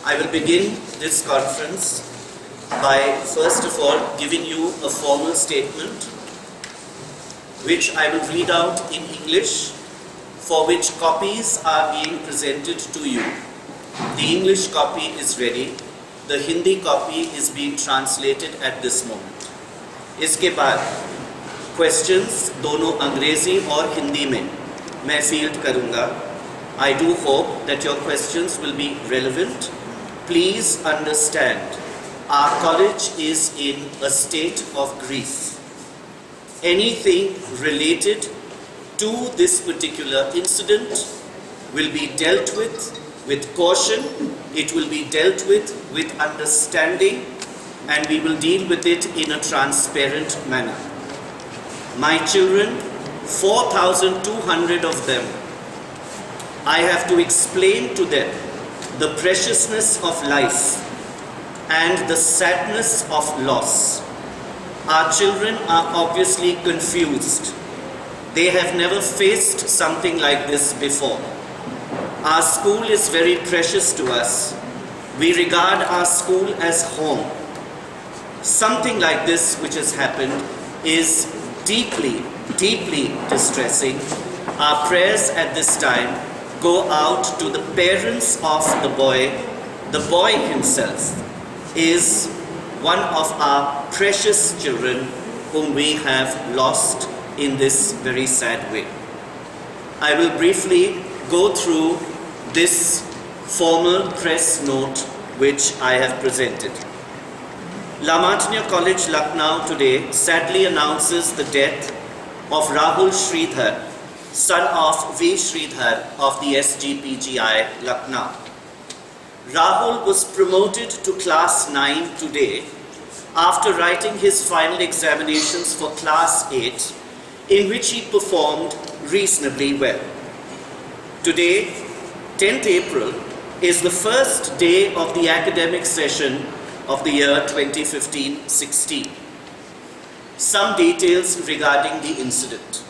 I will begin this conference by first of all giving you a formal statement which I will read out in English, for which copies are being presented to you. The English copy is ready. The Hindi copy is being translated at this moment. इसके बाद questions दोनों अंग्रेजी और हिंदी में मैं field करूँगा. I do hope that your questions will be relevant. Please understand, our college is in a state of grief. Anything related to this particular incident will be dealt with caution. It will be dealt with understanding, and we will deal with it in a transparent manner. My children, 4,200 of them, I have to explain to them the preciousness of life and the sadness of loss. Our children are obviously confused. They have never faced something like this before. Our school is very precious to us. We regard our school as home. Something like this which has happened is deeply, deeply distressing. Our prayers at this time go out to the parents of the boy. The boy himself is one of our precious children whom we have lost in this very sad way. I will briefly go through this formal press note which I have presented. La Martiniere College, Lucknow today sadly announces the death of Rahul Sridhar, son of V. Sridhar of the SGPGI, Lucknow. Rahul was promoted to class 9 today after writing his final examinations for class 8, in which he performed reasonably well. Today, 10th April, is the first day of the academic session of the year 2015-16. Some details regarding the incident.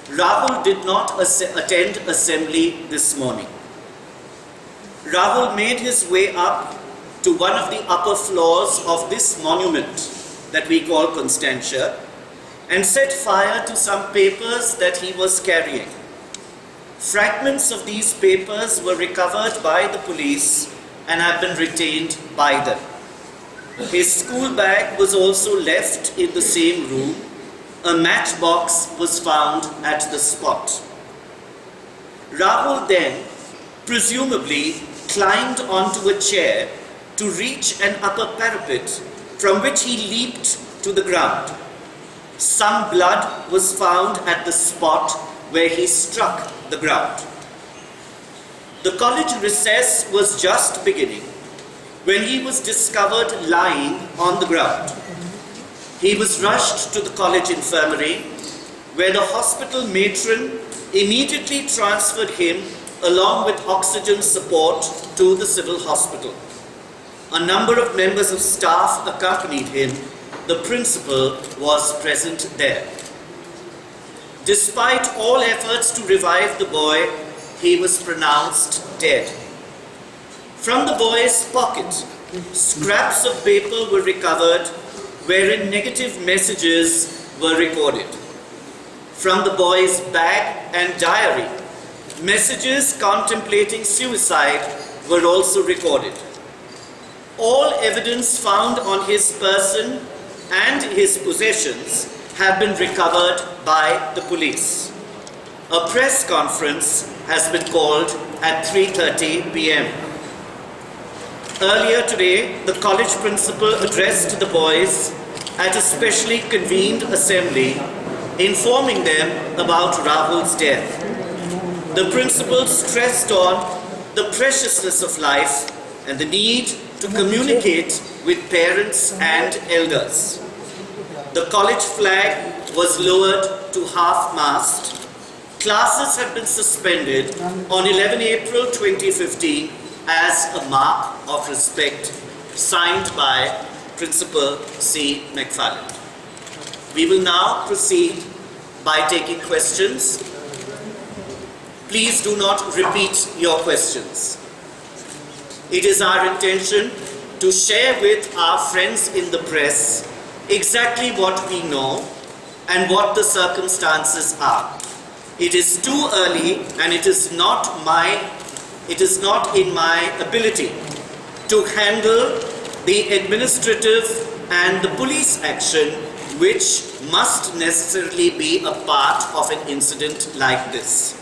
Rahul did not attend assembly this morning. Rahul made his way up to one of the upper floors of this monument that we call Constantia and set fire to some papers that he was carrying. Fragments of these papers were recovered by the police and have been retained by them. His school bag was also left in the same room. A matchbox was found at the spot. Rahul then, presumably, climbed onto a chair to reach an upper parapet from which he leaped to the ground. Some blood was found at the spot where he struck the ground. The college recess was just beginning when he was discovered lying on the ground. He was rushed to the college infirmary, where the hospital matron immediately transferred him along with oxygen support to the civil hospital. A number of members of staff accompanied him. The principal was present there. Despite all efforts to revive the boy, he was pronounced dead. From the boy's pocket, scraps of paper were recovered wherein negative messages were recorded. From the boy's bag and diary, messages contemplating suicide were also recorded. All evidence found on his person and his possessions have been recovered by the police. A press conference has been called at 3:30 p.m. Earlier today, the college principal addressed the boys at a specially convened assembly, informing them about Rahul's death. The principal stressed on the preciousness of life and the need to communicate with parents and elders. The college flag was lowered to half-mast. Classes have been suspended on 11 April 2015 as a mark of respect, signed by Principal C. McFarland. We will now proceed by taking questions. Please do not repeat your questions. it is our intention to share with our friends in the press exactly what we know and what the circumstances are. It is too early, and it is not in my ability to handle the administrative and the police action which must necessarily be a part of an incident like this.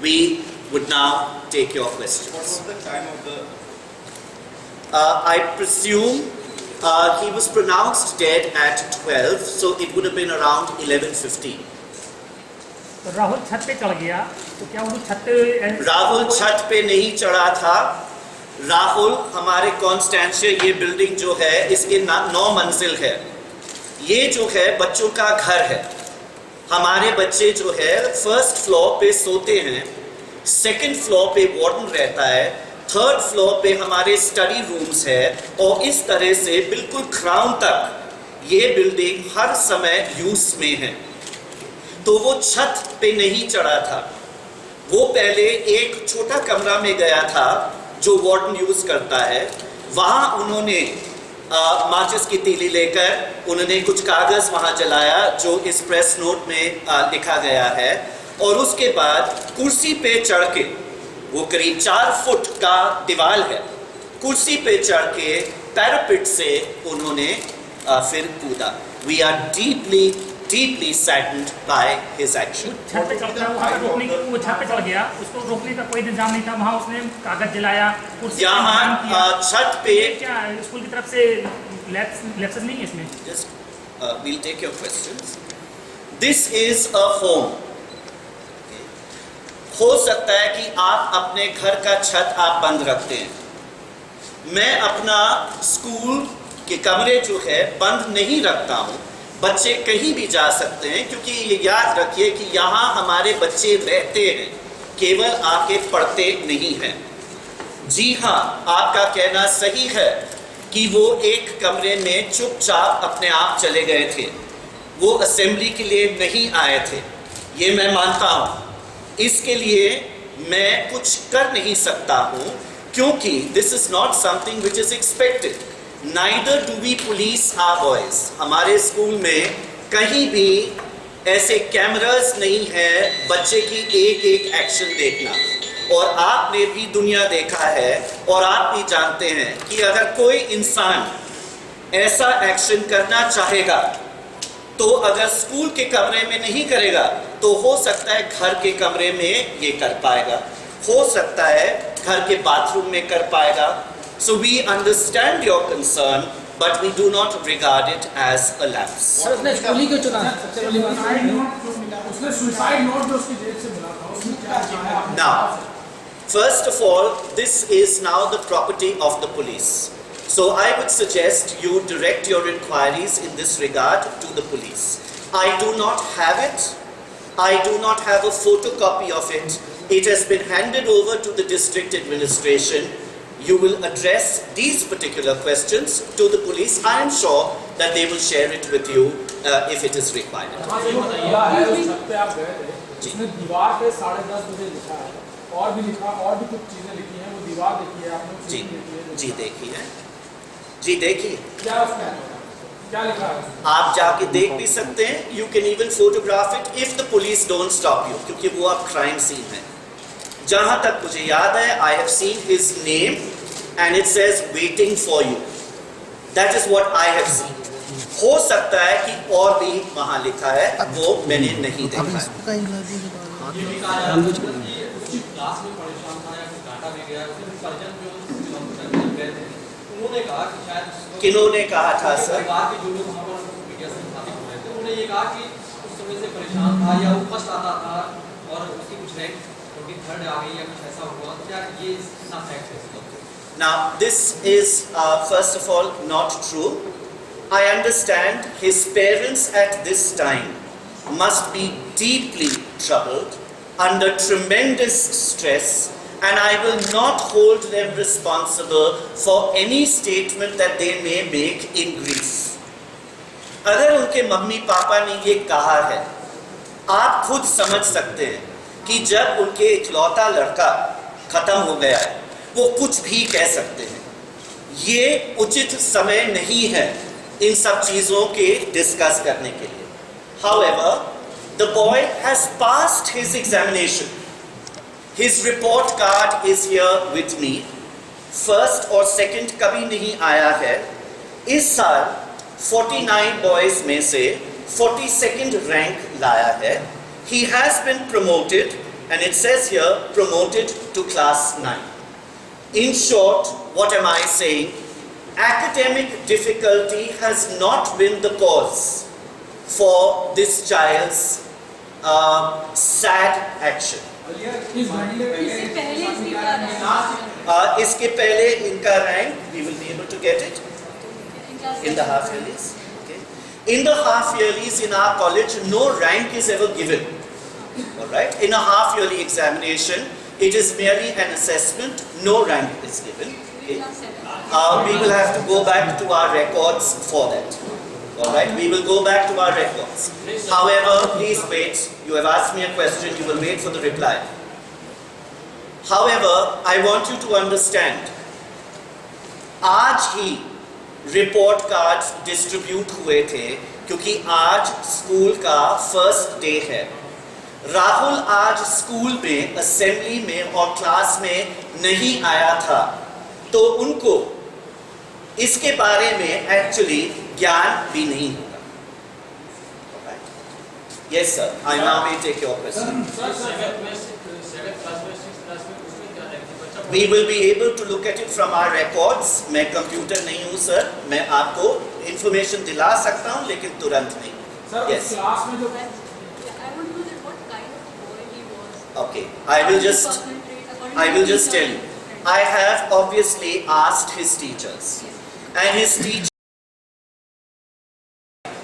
We would now take your questions. What was the time of the... I presume he was pronounced dead at 12, so it would have been around 11:15. तो राहुल छत पे चढ़ गया, तो क्या वो छत पे राहुल छत पे नहीं चढ़ा था। राहुल हमारे कॉन्स्टेंशिया, ये बिल्डिंग जो है इसके 9 मंजिल है। ये जो है बच्चों का घर है। हमारे बच्चे जो है फर्स्ट फ्लोर पे सोते हैं, सेकंड फ्लोर पे वार्डन रहता है, थर्ड फ्लोर पे हमारे स्टडी रूम्स है, और इस तरह से बिल्कुल ग्राउंड तक ये बिल्डिंग हर समय यूज में है। तो वो छत पे नहीं चढ़ा था, वो पहले एक छोटा कमरा में गया था जो वार्डन यूज करता है। वहाँ उन्होंने माचिस की तीली लेकर उन्होंने कुछ कागज वहाँ जलाया जो इस प्रेस नोट में लिखा गया है, और उसके बाद कुर्सी पे चढ़ के, वो करीब 4 फुट का दीवार है, कुर्सी पे चढ़ के पैरापेट से उन्होंने फिर कूदा। We are deeply saddened by his action. छत पे चढ़ता वहाँ पे रोकने, वो छत पे चढ़ गया, उसको रोकने का कोई इंतजाम नहीं था। वहाँ उसने कागज जलाया, कुर्सी पे इंतजाम किया। यहाँ छत पे क्या स्कूल की तरफ से लैप्सेस नहीं है इसमें? Just we'll take your questions. This is a home. हो सकता है कि आप अपने घर का छत आप बंद रखते हैं। मैं अपना स्कूल के कमरे जो है बंद नहीं रखता हूँ। बच्चे कहीं भी जा सकते हैं, क्योंकि ये याद रखिए कि यहाँ हमारे बच्चे रहते हैं, केवल आके पढ़ते नहीं हैं। जी हाँ, आपका कहना सही है कि वो एक कमरे में चुपचाप अपने आप चले गए थे, वो असेंबली के लिए नहीं आए थे, ये मैं मानता हूँ। इसके लिए मैं कुछ कर नहीं सकता हूँ, क्योंकि this is not something which is expected. Neither do we police our boys. हमारे स्कूल में कहीं भी ऐसे कैमरास नहीं है बच्चे की एक एक एक्शन देखना। और आपने भी दुनिया देखा है, और आप भी जानते हैं कि अगर कोई इंसान ऐसा एक्शन करना चाहेगा, तो अगर स्कूल के कमरे में नहीं करेगा तो हो सकता है घर के कमरे में ये कर पाएगा, हो सकता है घर के बाथरूम में कर पाएगा। So we understand your concern, but we do not regard it as a lapse. उसने स्कूल ही क्यों चुना? सबसे बड़ी बात उसने सुसाइड नोट जो उसकी जेब से मिला था, उसमें क्या लिखा है? Now, first of all, this is now the property of the police. So I would suggest you direct your inquiries in this regard to the police. I do not have it. I do not have a photocopy of it. It has been handed over to the district administration. You will address these particular questions to the police. I am sure that they will share it with you if it is required. छत पे आप गए थे, उसने दीवार पे 10:30 बजे लिखा है, और भी लिखा, और भी कुछ चीजें लिखी हैं, वो दीवार देखी है आपने? जी जी देखी है, जी देखी। क्या उसमें क्या लिखा है? आप जाके देख भी सकते हैं। You can even photograph it if the police don't stop you, क्योंकि वो अब crime scene है। जहाँ तक मुझे याद है, I have seen his name and it says waiting for you. That is what I have seen. हो सकता है कि और भी वहाँ लिखा है, वो मैंने नहीं देखा है। उसकी क्लास में परेशान था या कुछ डाटा में गया, उसके सर्जन जो गए थे उन्होंने कहा कि शायद किन्होंने कहा था सर? परिवार के जो लोग वहाँ पर मीडिया से मुखातिब हुए थे, उन्होंने ये कहा कि उस समय से परेशान था या वो फर्स्ट आता था और उसकी कुछ रैंक 43rd आ गई या कुछ ऐसा हुआ। क्या ये इतना फैक्ट है? Now, this is first of all not true. I understand his parents at this time must be deeply troubled, under tremendous stress, and I will not hold them responsible for any statement that they may make in grief. अगर उनके mummy papa ने ये कहा है, आप खुद समझ सकते हैं कि जब उनके इकलौता लड़का खत्म हो गया है, वो कुछ भी कह सकते हैं। ये उचित समय नहीं है इन सब चीज़ों के डिस्कस करने के लिए। However, the boy has passed his examination. His report card is here with me. First और second कभी नहीं आया है। इस साल 49 boys में से 42nd rank लाया है। He has been promoted, and it says here promoted to class 9. In short, what am I saying? Academic difficulty has not been the cause for this child's sad action. इसके पहले इनका rank, we will be able to get it in the half yearlies. Okay. In the half yearlies in our college, no rank is ever given. All right. In a half yearly examination, it is merely an assessment. No rank is given. Okay. We will have to go back to our records for that. All right, we will go back to our records. However, please wait. You have asked me a question. You will wait for the reply. However, I want you to understand. आज ही report cards distribute हुए थे क्योंकि आज school का first day है। राहुल आज school में, assembly में और क्लास में नहीं आया था, तो उनको इसके बारे में एक्चुअली ज्ञान भी नहीं होगा। Yes sir, I now may take your question. We will be able to look at it from our records. मैं कंप्यूटर नहीं हूँ सर, मैं आपको इंफॉर्मेशन दिला सकता हूँ लेकिन तुरंत नहीं। Yes. क्लास में जो Okay, I will just tell you. I have obviously asked his teachers, and his teachers,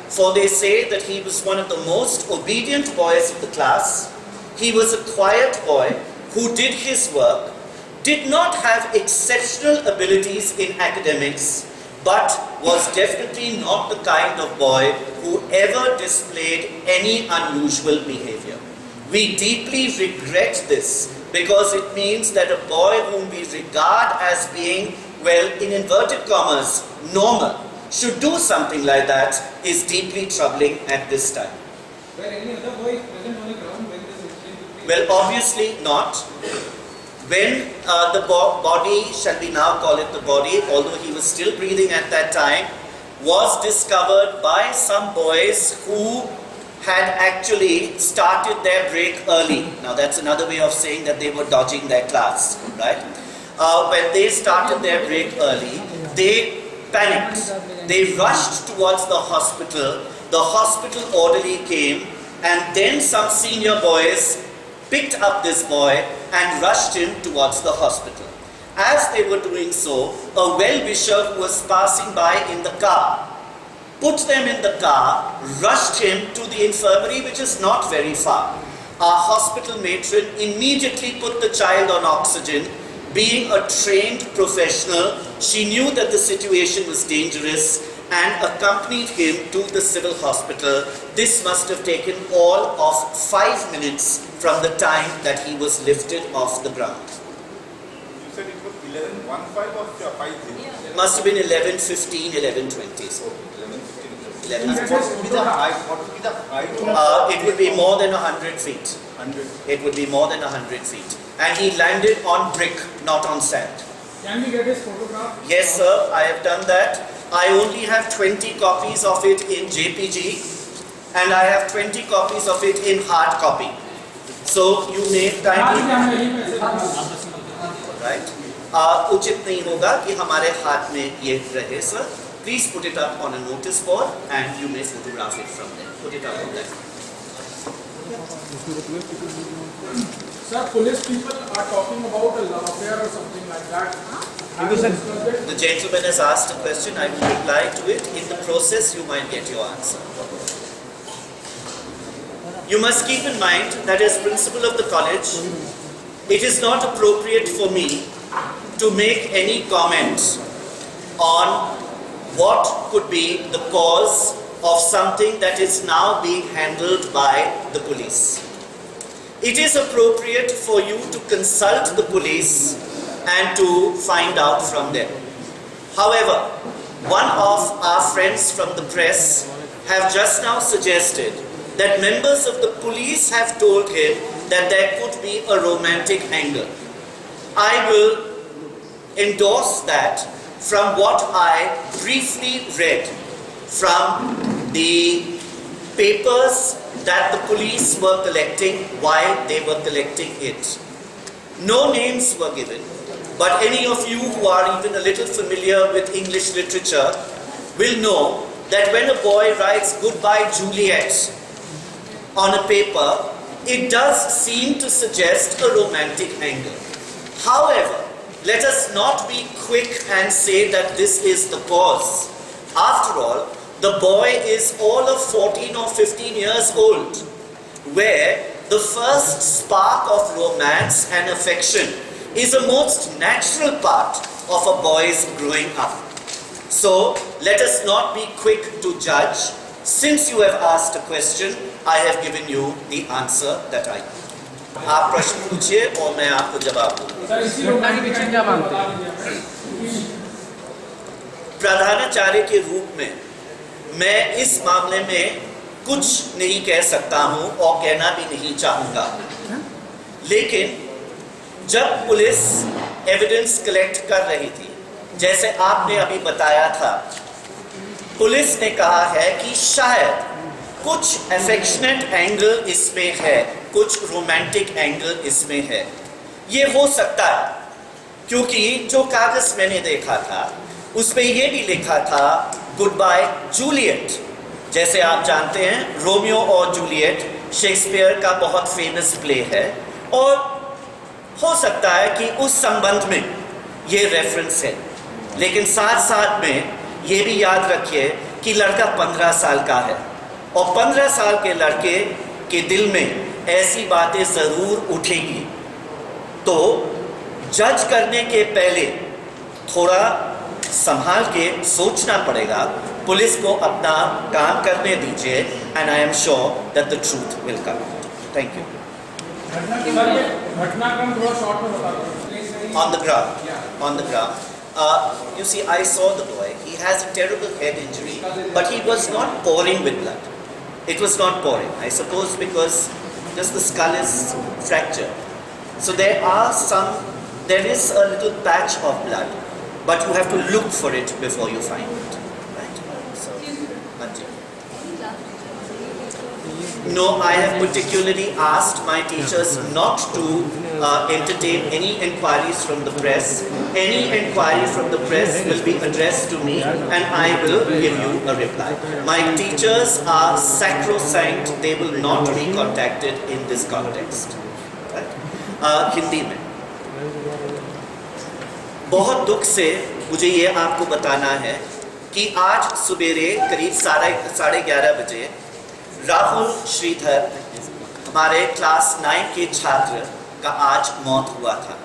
for they say that he was one of the most obedient boys of the class. He was a quiet boy who did his work, did not have exceptional abilities in academics, but was definitely not the kind of boy who ever displayed any unusual behavior. We deeply regret this because it means that a boy whom we regard as being, well, in inverted commas, normal, should do something like that is deeply troubling at this time. Were any other boy present on the ground when this incident? Well, obviously not. When the body, shall we now call it the body, although he was still breathing at that time, was discovered by some boys who had actually started their break early. Now that's another way of saying that they were dodging their class, right? When they started their break early, they panicked. They rushed towards the hospital. The hospital orderly came, and then some senior boys picked up this boy and rushed him towards the hospital. As they were doing so, a well-wisher who was passing by in the car put them in the car, rushed him to the infirmary, which is not very far. Our hospital matron immediately put the child on oxygen. Being a trained professional, she knew that the situation was dangerous and accompanied him to the civil hospital. This must have taken all of 5 minutes from the time that he was lifted off the ground. You said it was 11:15 or 5:0? Must have been 11:15, 11:20. So 11:15. What would be the height? It would be more than 100 feet. 100. It would be more than 100 feet. And he landed on brick, not on sand. Can we get his photograph? Yes, sir, I have done that. I only have 20 copies of it in JPG, and I have 20 copies of it in hard copy. So you may kindly, right? उचित नहीं होगा कि हमारे हाथ में ये रहे, sir. Please put it up on a notice board, and you may photograph it from there. Put it up on that. Sir, police people are talking about a love affair or something like that. Have you discussed it? The gentleman has asked a question. I will reply to it. In the process, you might get your answer. You must keep in mind that as principal of the college, it is not appropriate for me to make any comment on what could be the cause of something that is now being handled by the police. It is appropriate for you to consult the police and to find out from them. However, one of our friends from the press have just now suggested that members of the police have told him that there could be a romantic angle. I will endorse that from what I briefly read from the papers that the police were collecting while they were collecting it. No names were given, but any of you who are even a little familiar with English literature will know that when a boy writes "Goodbye Juliet" on a paper, it does seem to suggest a romantic angle. However, let us not be quick and say that this is the cause. After all, the boy is all of 14 or 15 years old, where the first spark of romance and affection is a most natural part of a boy's growing up. So, let us not be quick to judge. Since you have asked a question, I have given you the answer that I know. आप प्रश्न पूछिए और मैं आपको जवाब दूंगा। Sir, इसी घटना के पीछे क्या मानते हैं? प्रधानाचार्य के रूप में मैं इस मामले में कुछ नहीं कह सकता हूं और कहना भी नहीं चाहूंगा, लेकिन जब पुलिस एविडेंस कलेक्ट कर रही थी, जैसे आपने अभी बताया था, पुलिस ने कहा है कि शायद कुछ अफेक्शनेट एंगल इसमें है, कुछ रोमांटिक एंगल इसमें है। ये हो सकता है क्योंकि जो कागज मैंने देखा था उसमें ये भी लिखा था गुड बाय जूलियट। जैसे आप जानते हैं, रोमियो और जूलियट शेक्सपियर का बहुत फेमस प्ले है, और हो सकता है कि उस संबंध में ये रेफरेंस है, लेकिन साथ साथ में ये भी याद रखिए कि लड़का 15 साल का है, और 15 साल के लड़के के दिल में ऐसी बातें ज़रूर उठेगी। तो जज करने के पहले थोड़ा संभाल के सोचना पड़ेगा। पुलिस को अपना काम करने दीजिए, and I am sure that the truth will come out. Thank you. घटनाक्रम थोड़ा शॉर्ट में बता दो। On the ground. You see, I saw the boy. He has a terrible head injury, but he was not pouring with blood. It was not pouring, I suppose, because just the skull is fractured. So there is a little patch of blood, but you have to look for it before you find it. Right? So, Manji. No, I have particularly asked my teachers not to entertain any inquiries from the press. Any inquiry from the press will be addressed to me, and I will give you a reply. My teachers are sacrosanct. They will not be contacted in this context. Right? Hindi में बहुत दुख से मुझे ये आपको बताना है कि आज सुबेरे करीब 11:30 बजे राहुल श्रीधर, हमारे क्लास 9 के छात्र का आज मौत हुआ था।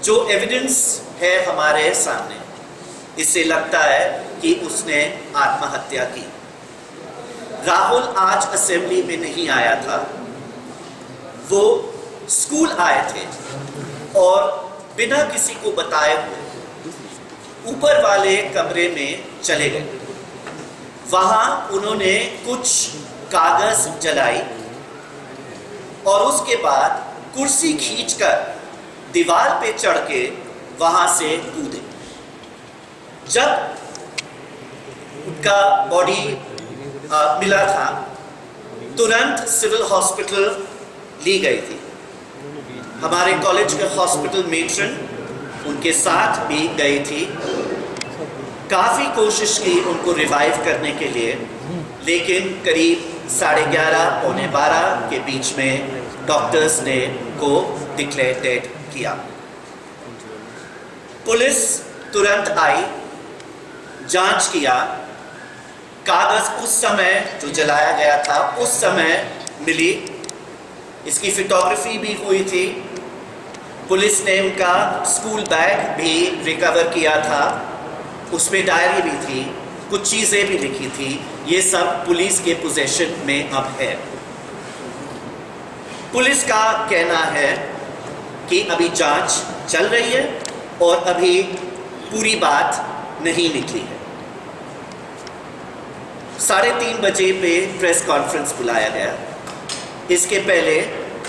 जो एविडेंस है हमारे सामने, इससे लगता है कि उसने आत्महत्या की। राहुल आज असेंबली में नहीं आया था, वो स्कूल आए थे और बिना किसी को बताए हुए ऊपर वाले कमरे में चले गए। वहां उन्होंने कुछ कागज जलाई और उसके बाद कुर्सी खींचकर दीवार पे चढ़ के वहां से कूदे। जब उनका बॉडी मिला था, तुरंत सिविल हॉस्पिटल ली गई थी। हमारे कॉलेज के हॉस्पिटल मेट्रन उनके साथ भी गई थी। काफ़ी कोशिश की उनको रिवाइव करने के लिए, लेकिन करीब 11:30 पौने 12 के बीच में डॉक्टर्स ने को डिक्लेयर डेड किया। पुलिस तुरंत आई, जांच किया। कागज उस समय जो जलाया गया था उस समय मिली, इसकी फोटोग्राफी भी हुई थी। पुलिस ने उनका स्कूल बैग भी रिकवर किया था, उसमें डायरी भी थी, कुछ चीज़ें भी लिखी थी। ये सब पुलिस के पोजीशन में अब है। पुलिस का कहना है कि अभी जांच चल रही है और अभी पूरी बात नहीं निकली है। 3:30 बजे पे प्रेस कॉन्फ्रेंस बुलाया गया। इसके पहले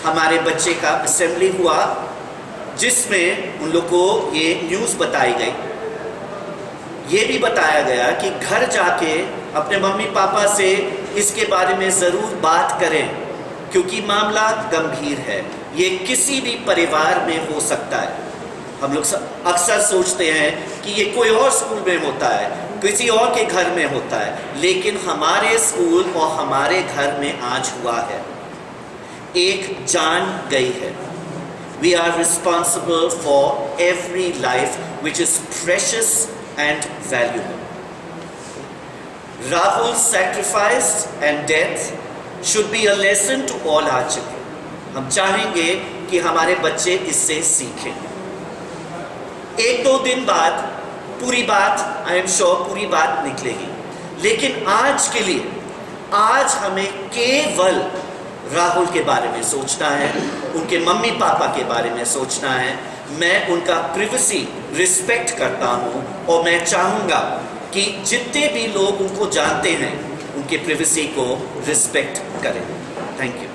हमारे बच्चे का असेंबली हुआ, जिसमें उन लोग को ये न्यूज़ बताई गई। ये भी बताया गया कि घर जाके अपने मम्मी पापा से इसके बारे में ज़रूर बात करें, क्योंकि मामला गंभीर है। ये किसी भी परिवार में हो सकता है। हम लोग अक्सर सोचते हैं कि ये कोई और स्कूल में होता है, किसी और के घर में होता है, लेकिन हमारे स्कूल और हमारे घर में आज हुआ है। एक जान गई है। We are responsible for every life which is precious and valuable. Rahul's sacrifice and death should be a lesson to all our children. हम चाहेंगे कि हमारे बच्चे इससे सीखें। 1-2 दिन बाद पूरी बात, आई एम श्योर पूरी बात निकलेगी, लेकिन आज के लिए, आज हमें केवल राहुल के बारे में सोचना है, उनके मम्मी पापा के बारे में सोचना है। मैं उनका प्रिवेसी रिस्पेक्ट करता हूँ और मैं चाहूँगा कि जितने भी लोग उनको जानते हैं उनके प्रिवेसी को रिस्पेक्ट करें। Thank you.